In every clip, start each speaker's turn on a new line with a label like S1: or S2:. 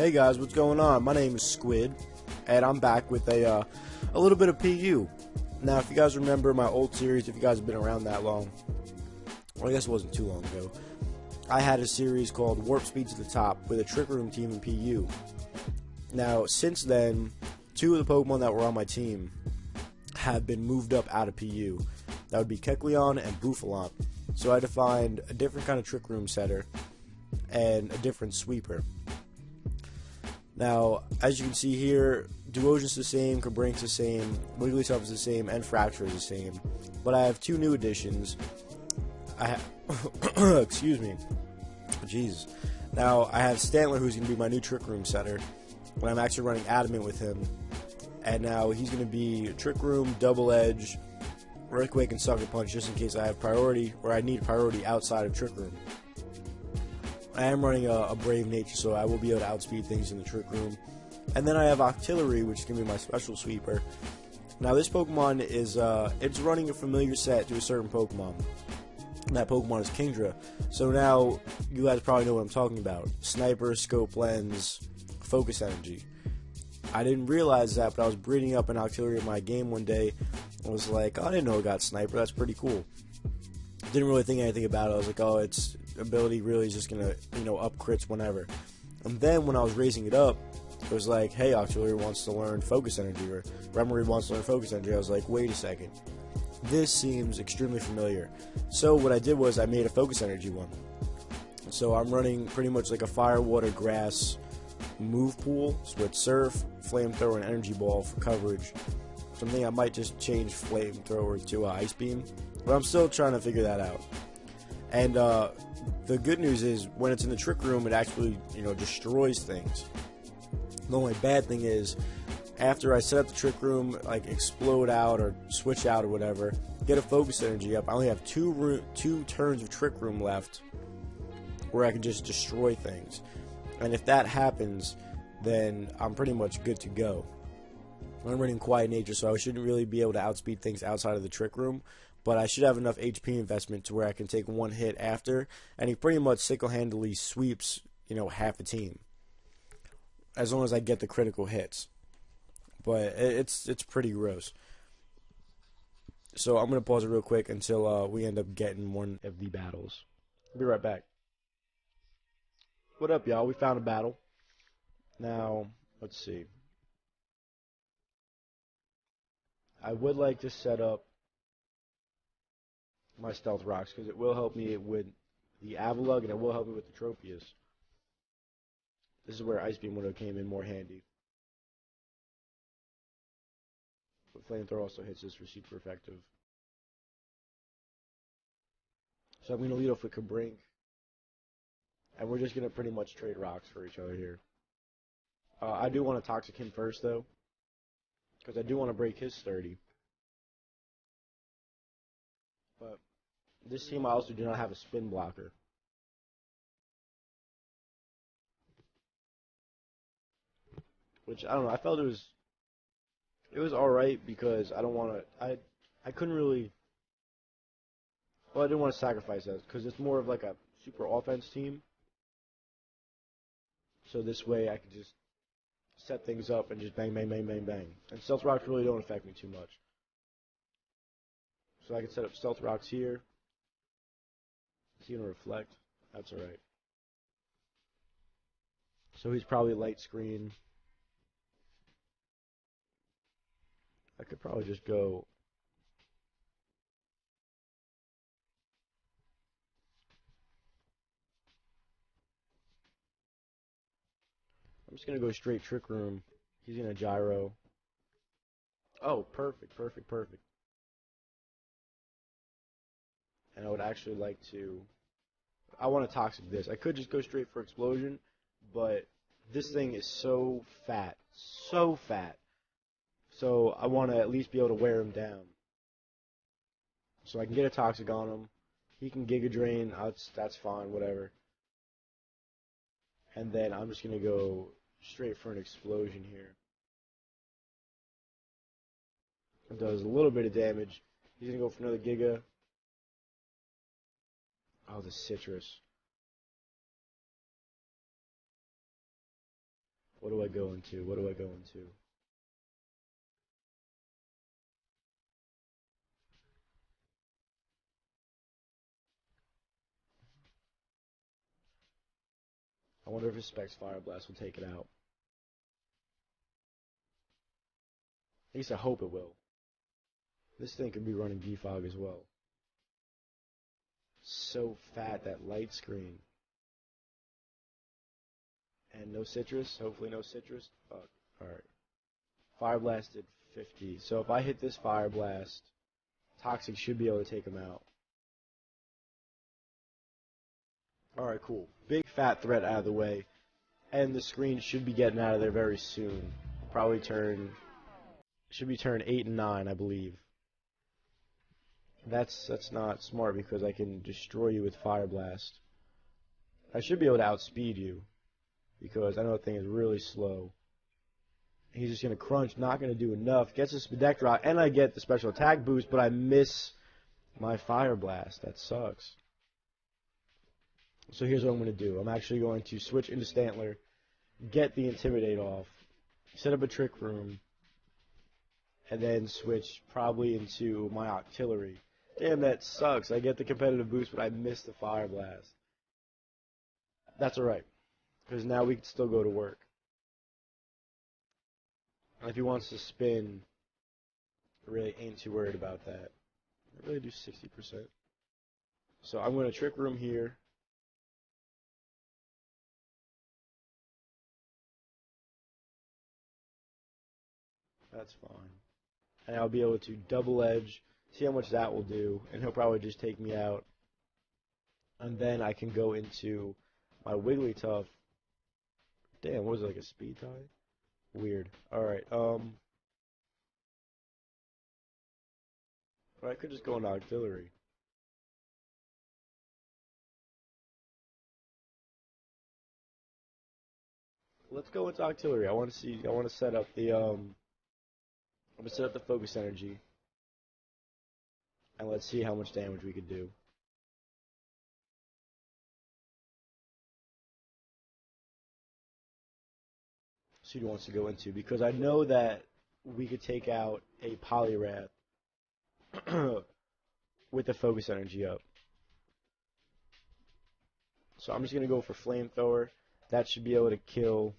S1: Hey guys, what's going on? My name is Squid, and I'm back with a little bit of PU. Now, if you guys remember my old series, if you guys have been around that long, well, I guess it wasn't too long ago, I had a series called Warp Speed to the Top with a Trick Room team in PU. Now, since then, two of the Pokemon that were on my team have been moved up out of PU. That would be Kecleon and Bouffalant. So I had to find a different kind of Trick Room setter and a different sweeper. Now, as you can see here, Duosion's the same, Cabrink's the same, Wigglytuff is the same, and Fracture is the same. But I have two new additions. I have excuse me. Jesus. Now, I have Stantler, who's going to be my new Trick Room setter, but I'm actually running Adamant with him. And now he's going to be Trick Room, Double Edge, Earthquake, and Sucker Punch, just in case I have priority, or I need priority outside of Trick Room. I am running a Brave Nature, so I will be able to outspeed things in the Trick Room. And then I have Octillary, which is going to be my special sweeper. Now, this Pokemon is, it's running a familiar set to a certain Pokemon. And that Pokemon is Kingdra. So now, you guys probably know what I'm talking about. Sniper, Scope Lens, Focus Energy. I didn't realize that, but I was breeding up an Octillary in my game one day. I was like, oh, I didn't know it got Sniper, that's pretty cool. Didn't really think anything about it. I was like, oh, its ability really is just going to, up crits whenever. And then when I was raising it up, it was like, hey, Octillary wants to learn Focus Energy, or Remory wants to learn Focus Energy. I was like, wait a second. This seems extremely familiar. So what I did was I made a Focus Energy one. So I'm running pretty much like a Fire, Water, Grass move pool with Surf, Flamethrower, and Energy Ball for coverage. Something I might just change Flamethrower to Ice Beam, but I'm still trying to figure that out. And the good news is, when it's in the Trick Room, it actually, destroys things. The only bad thing is, after I set up the Trick Room, like explode out or switch out or whatever, get a Focus Energy up, I only have two turns of Trick Room left where I can just destroy things. And if that happens, then I'm pretty much good to go. I'm running Quiet Nature, so I shouldn't really be able to outspeed things outside of the Trick Room, but I should have enough HP investment to where I can take one hit after, and he pretty much single-handedly sweeps, half a team, as long as I get the critical hits. But it's pretty gross. So I'm going to pause it real quick until we end up getting one of the battles. I'll be right back. What up, y'all? We found a battle. Now, let's see. I would like to set up my Stealth Rocks, because it will help me with the Avalugg, and it will help me with the Tropius. This is where Ice Beam would have came in more handy. But Flamethrower also hits this for super effective. So I'm going to lead off with Cabrink. And we're just going to pretty much trade rocks for each other here. I do want to Toxic him first, though, because I do want to break his 30. But this team I also do not have a spin blocker. Which, I don't know, I felt it was alright, because I don't want to, I couldn't really, well, I didn't want to sacrifice that, because it's more of like a super offense team. So this way I can just set things up and just bang, bang, bang, bang, bang. And Stealth Rocks really don't affect me too much. So I can set up Stealth Rocks here. He's going to reflect. That's alright. So he's probably light screen. I could probably just go. I'm just going to go straight Trick Room. He's going to Gyro. Oh, perfect, perfect, perfect. And I would actually like to, I want to Toxic this. I could just go straight for Explosion, but this thing is so fat. So fat. So I want to at least be able to wear him down. So I can get a Toxic on him. He can Giga Drain. That's fine, whatever. And then I'm just going to go straight for an Explosion here. It does a little bit of damage. He's going to go for another Giga. Oh, the Citrus. What do I go into? What do I go into? I wonder if it specs Fire Blast will take it out. At least I hope it will. This thing could be running defog as well. So fat, that light screen. And no citrus. Hopefully no citrus. Fuck. Alright. Fire Blast did 50. So if I hit this Fire Blast, Toxic should be able to take him out. Alright, cool. Big fat threat out of the way. And the screen should be getting out of there very soon. Probably should be turn 8 and 9, I believe. That's not smart because I can destroy you with Fire Blast. I should be able to outspeed you because I know the thing is really slow. He's just going to crunch, not going to do enough. Gets a Spadect Rock, and I get the special attack boost, but I miss my Fire Blast. That sucks. So here's what I'm going to do. I'm actually going to switch into Stantler, get the Intimidate off, set up a Trick Room, and then switch probably into my Octillary. Damn, that sucks. I get the competitive boost, but I miss the Fire Blast. That's alright, because now we can still go to work. And if he wants to spin, I really ain't too worried about that. I really do 60%. So I'm going to Trick Room here. That's fine. And I'll be able to double edge, see how much that will do, and he'll probably just take me out. And then I can go into my Wigglytuff. Damn, what was it, like a speed tie? Weird. Alright, or I could just go into Octillary. Let's go into Octillary. I want to set up the, I'm going to set up the Focus Energy. And let's see how much damage we could do. See what he wants to go into, because I know that we could take out a Poliwrath with the Focus Energy up. So I'm just going to go for Flamethrower. That should be able to kill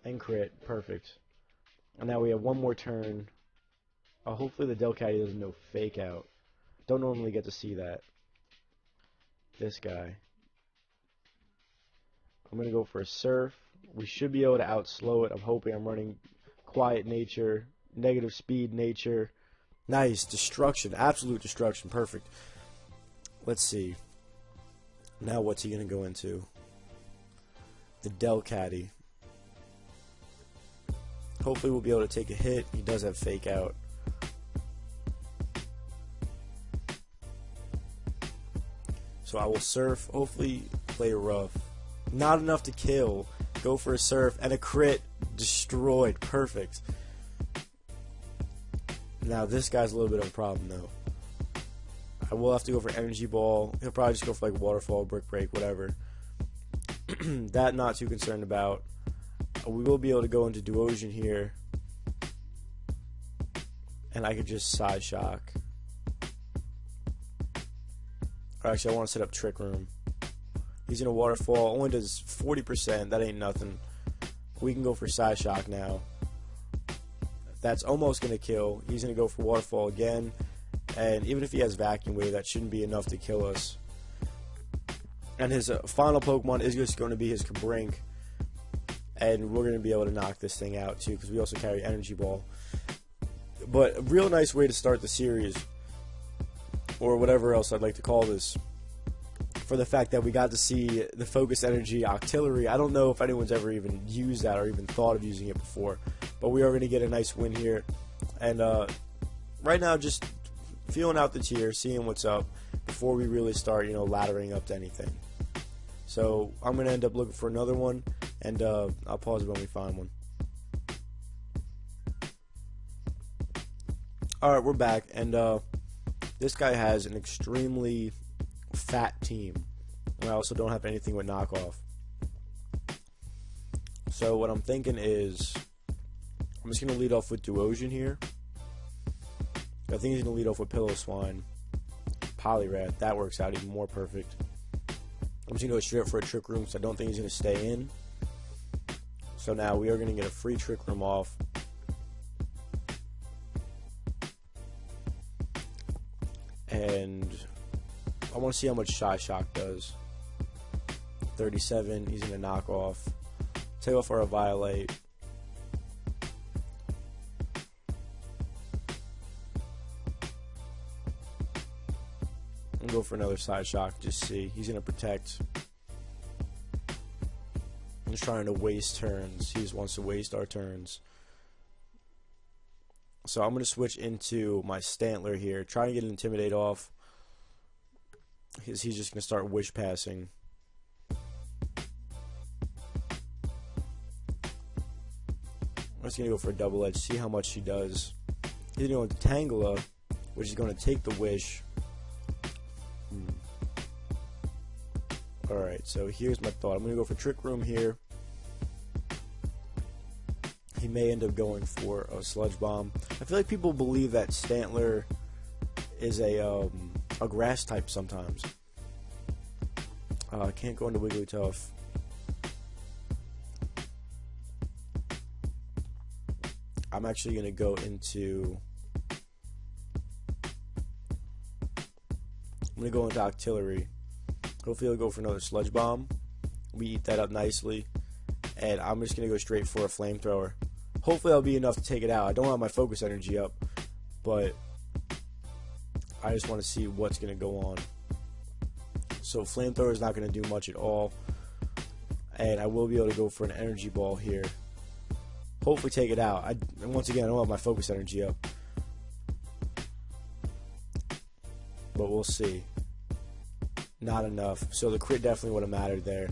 S1: and crit. Perfect. And now we have one more turn. Hopefully the Delcatty doesn't know Fake Out. Don't normally get to see that. This guy. I'm going to go for a Surf. We should be able to outslow it. I'm hoping. I'm running Quiet Nature, Negative Speed Nature. Nice. Destruction. Absolute destruction. Perfect. Let's see. Now what's he going to go into? The Delcatty. Hopefully we'll be able to take a hit. He does have Fake Out. So I will Surf. Hopefully play rough. Not enough to kill. Go for a Surf and a crit. Destroyed. Perfect. Now this guy's a little bit of a problem though. I will have to go for Energy Ball. He'll probably just go for like Waterfall, Brick Break, whatever. That not too concerned about. We will be able to go into Duosion here. And I could just Psy Shock. Or actually I want to set up Trick Room. He's in a Waterfall. Only does 40%. That ain't nothing. We can go for Psy Shock now. That's almost going to kill. He's going to go for Waterfall again. And even if he has Vacuum Wave, that shouldn't be enough to kill us. And his final Pokemon is just going to be his Kabrink. And we're going to be able to knock this thing out too, because we also carry Energy Ball. But a real nice way to start the series, or whatever else I'd like to call this, for the fact that we got to see the Focus Energy Octillary. I don't know if anyone's ever even used that or even thought of using it before, but we are going to get a nice win here. And right now, just feeling out the tier, seeing what's up before we really start, laddering up to anything. So I'm going to end up looking for another one, and I'll pause it when we find one. Alright, we're back, and this guy has an extremely fat team. And I also don't have anything with knockoff. So what I'm thinking is, I'm just going to lead off with Duosion here. I think he's going to lead off with Pillow Swine. Poliwrath, that works out even more perfect. I'm just going to go straight up for a Trick Room, because I don't think he's going to stay in. So now we are going to get a free Trick Room off. And I want to see how much Shy Shock does. 37, he's going to knock off. Take off our Violate. And go for another Side Shock, just see. He's going to protect. I'm just trying to waste turns. He just wants to waste our turns. So I'm going to switch into my Stantler here. Try and get an Intimidate off. He's just going to start Wish Passing. I'm just going to go for a Double Edge, see how much she does. He's going to go into Tangela, which is going to take the Wish. Alright, so here's my thought. I'm going to go for Trick Room here. He may end up going for a Sludge Bomb. I feel like people believe that Stantler is a grass type sometimes. I can't go into Wigglytuff. I'm actually going to go into... I'm going to go into Octillary. Hopefully he'll go for another Sludge Bomb. We eat that up nicely. And I'm just going to go straight for a Flamethrower. Hopefully that'll be enough to take it out. I don't have my Focus Energy up, but I just want to see what's going to go on. So Flamethrower is not going to do much at all. And I will be able to go for an Energy Ball here. Hopefully take it out. And once again, I don't have my Focus Energy up. But we'll see. Not enough. So the crit definitely would have mattered there.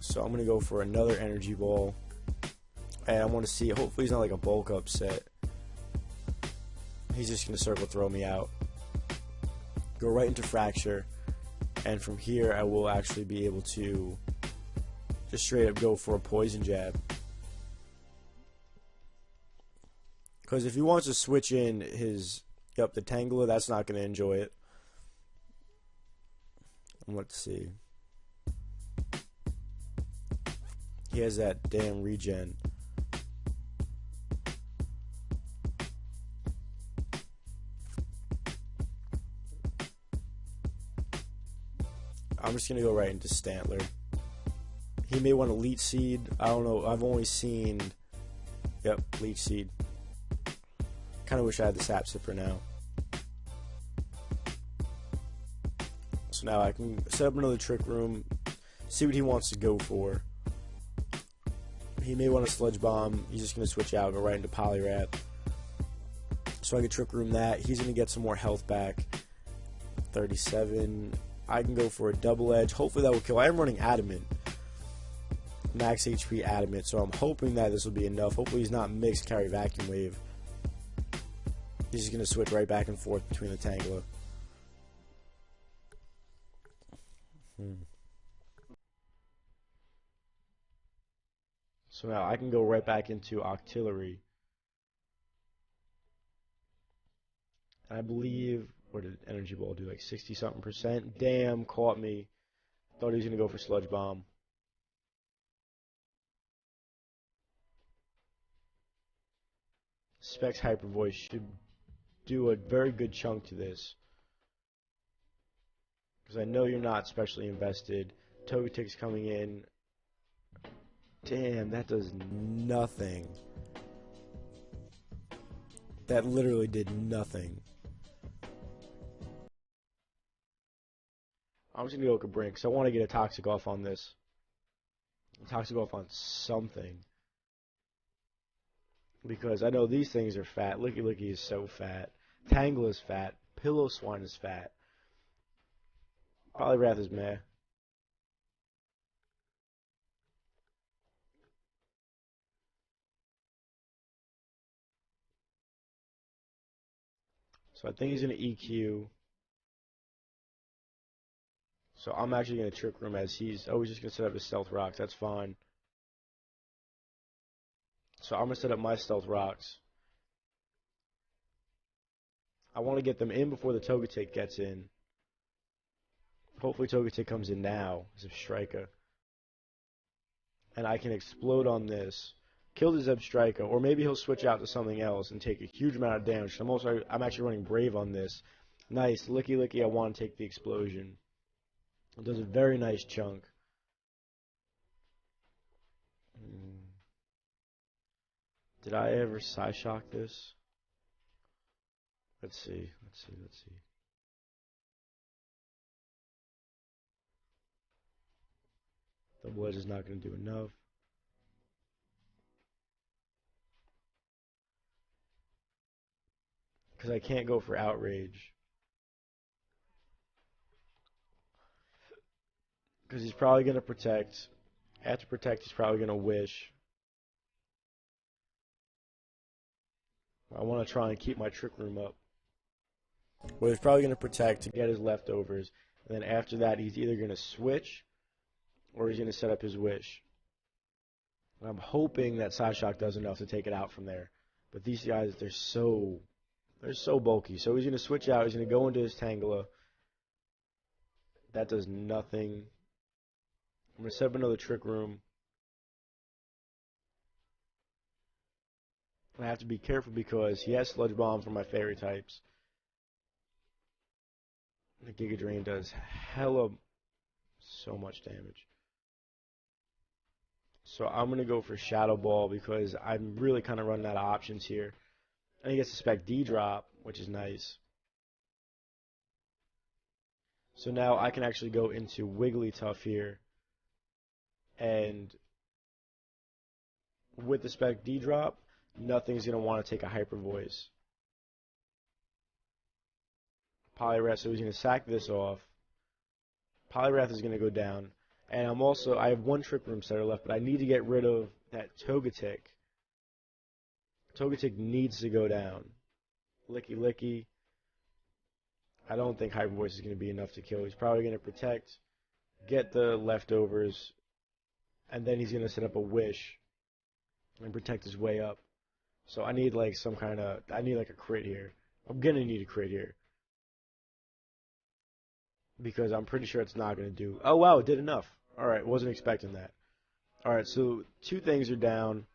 S1: So I'm going to go for another Energy Ball. And I want to see, hopefully he's not like a bulk up set. He's just going to Circle Throw me out. Go right into Fracture. And from here I will actually be able to just straight up go for a Poison Jab. Because if he wants to switch in his, the Tangela, that's not going to enjoy it. Let's see. He has that damn regen. I'm just going to go right into Stantler. He may want to Leech Seed. I don't know. I've only seen... Yep, Leech Seed. Kind of wish I had the Sap Sipper now. So now I can set up another Trick Room. See what he wants to go for. He may want a Sludge Bomb. He's just going to switch out, go right into Poliwrath. So I can Trick Room that. He's going to get some more health back. 37. I can go for a Double Edge. Hopefully that will kill. I am running Adamant. Max HP Adamant. So I'm hoping that this will be enough. Hopefully he's not Mixed Carry Vacuum Wave. He's just going to switch right back and forth between the Tangela. So now I can go right back into Octillary. I believe, what did Energy Ball do, like 60-something%? Damn, caught me. Thought he was going to go for Sludge Bomb. Specs Hyper Voice should do a very good chunk to this. Because I know you're not specially invested. Togetic's coming in. Damn, that does nothing. That literally did nothing. I'm just going to go Cabring because I want to get a Toxic off on this. A Toxic off on something. Because I know these things are fat. Licky Licky is so fat. Tangle is fat. Pillow Swine is fat. Poliwrath is meh. So I think he's going to EQ. So I'm actually going to Trick Room as he's always just going to set up his Stealth Rocks. That's fine. So I'm going to set up my Stealth Rocks. I want to get them in before the Togetic gets in. Hopefully Togetic comes in now as a Striker. And I can explode on this, kill the Zebstrika, or maybe he'll switch out to something else and take a huge amount of damage. I'm actually running Brave on this. Nice, Licky Licky, I want to take the explosion. It does a very nice chunk. Did I ever Psyshock this? Let's see. Double Edge is not going to do enough. Because I can't go for Outrage. Because he's probably going to Protect. After Protect, he's probably going to Wish. I want to try and keep my Trick Room up. Well, he's probably going to Protect to get his leftovers. And then after that, he's either going to switch or he's going to set up his Wish. And I'm hoping that Psyshock does enough to take it out from there. But these guys, they're so bulky. So he's going to switch out. He's going to go into his Tangela. That does nothing. I'm going to set up another Trick Room. I have to be careful because he has Sludge Bomb for my Fairy types. The Giga Drain does so much damage. So I'm going to go for Shadow Ball because I'm really kind of running out of options here. And he gets a Spec D drop, which is nice. So now I can actually go into Wigglytuff here. And with the Spec D drop, nothing's going to want to take a Hyper Voice. Poliwrath, so he's going to sack this off. Poliwrath is going to go down. And I have one Trick Room setter left, but I need to get rid of that Togetic. Togetic needs to go down. Licky Licky. I don't think Hyper Voice is going to be enough to kill. He's probably going to Protect, get the leftovers, and then he's going to set up a Wish and protect his way up. So I need like a crit here. I'm going to need a crit here. Because I'm pretty sure it's not going to do. Oh, wow, it did enough. Alright, wasn't expecting that. Alright, so two things are down.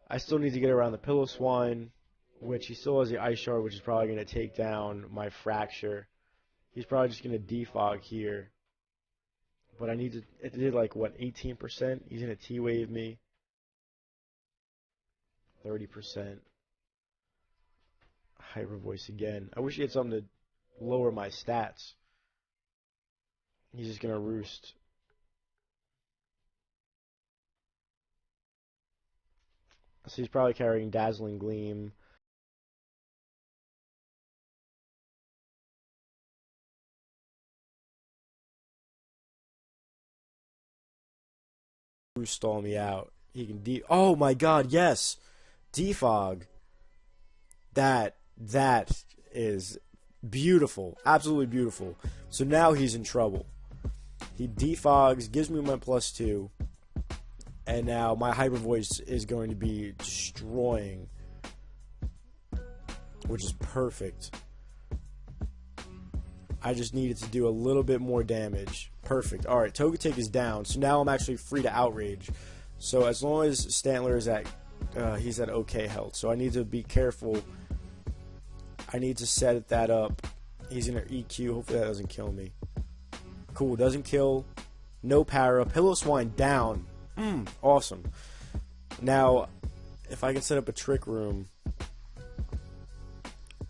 S1: I still need to get around the Piloswine, which he still has the Ice Shard, which is probably going to take down my Fracture. He's probably just going to defog here. But I need to, it did like, what, 18%? He's going to T-Wave me. 30%. Hyper Voice again. I wish he had something to lower my stats. He's just going to Roost. So he's probably carrying Dazzling Gleam. Roost stall me out. He can oh my god, yes! Defog. That is beautiful. Absolutely beautiful. So now he's in trouble. He defogs, gives me my +2, and now my Hyper Voice is going to be destroying, which is perfect. I just needed to do a little bit more damage. Perfect. Alright, Togetic is down, so now I'm actually free to Outrage. So as long as Stantler is at, he's at okay health, so I need to be careful. I need to set that up. He's going to EQ, hopefully that doesn't kill me. Cool, doesn't kill. No para. Piloswine down. Awesome. Now, if I can set up a Trick Room,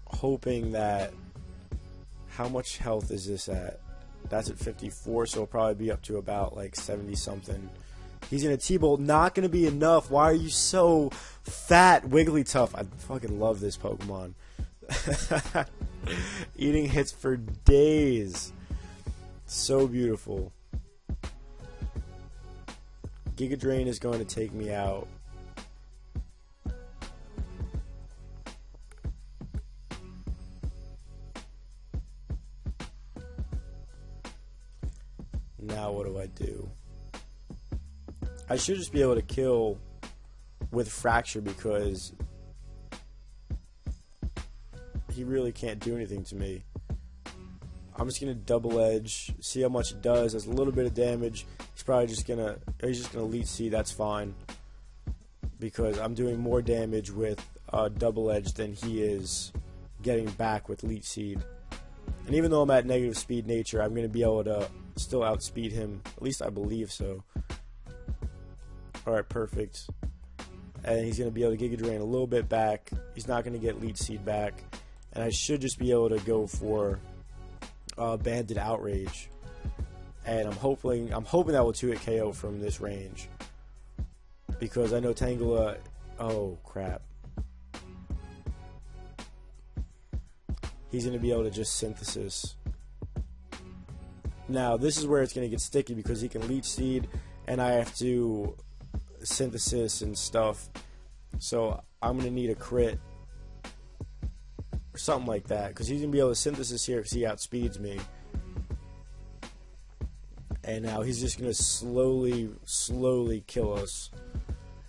S1: hoping that... How much health is this at? That's at 54, so it'll probably be up to about like 70-something. He's going to T-Bolt. Not going to be enough. Why are you so fat, Wigglytuff? I fucking love this Pokemon. Eating hits for days. So beautiful. Giga Drain is going to take me out. I should just be able to kill with Fracture because he really can't do anything to me. I'm just gonna double edge, see how much it does. That's a little bit of damage. He's probably just gonna Leech Seed. That's fine because I'm doing more damage with double edge than he is getting back with Leech Seed. And even though I'm at negative speed nature, I'm gonna be able to still outspeed him. At least I believe so. All right, perfect. And he's gonna be able to Giga Drain a little bit back. He's not gonna get Leech Seed back, and I should just be able to go for Banded Outrage, and I'm hoping that will 2-hit KO from this range because I know Tangela. Oh crap! He's gonna be able to just Synthesis. Now this is where it's gonna get sticky because he can Leech Seed, and I have to Synthesis and stuff. So I'm gonna need a crit or something like that, because he's going to be able to Synthesis here because he outspeeds me. And now he's just going to slowly kill us.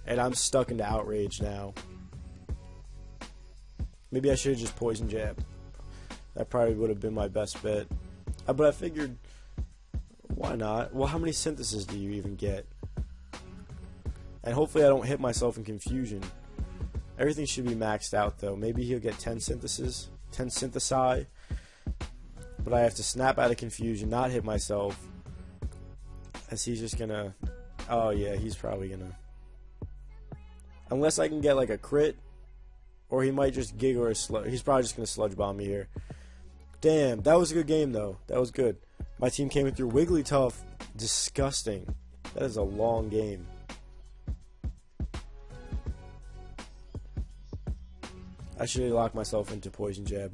S1: And I'm stuck into Outrage now. Maybe I should have just Poison Jab. That probably would have been my best bet. But I figured, why not? Well, how many Synthesis do you even get? And hopefully I don't hit myself in Confusion. Everything should be maxed out though. Maybe he'll get 10 Synthesis, 10 Synthesize. But I have to snap out of Confusion, not hit myself. As he's just gonna... Oh yeah, he's probably gonna... Unless I can get like a crit. Or he might just Giga or Sludge. He's probably just gonna Sludge Bomb me here. Damn, that was a good game though. That was good. My team came in through Wigglytuff. Disgusting. That is a long game. I should lock myself into Poison Jab.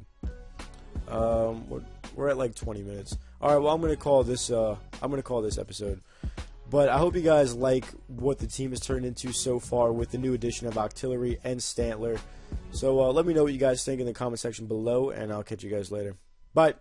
S1: We're at like 20 minutes. All right, well I'm gonna call this episode. But I hope you guys like what the team has turned into so far with the new addition of Octillary and Stantler. So let me know what you guys think in the comment section below, and I'll catch you guys later. Bye.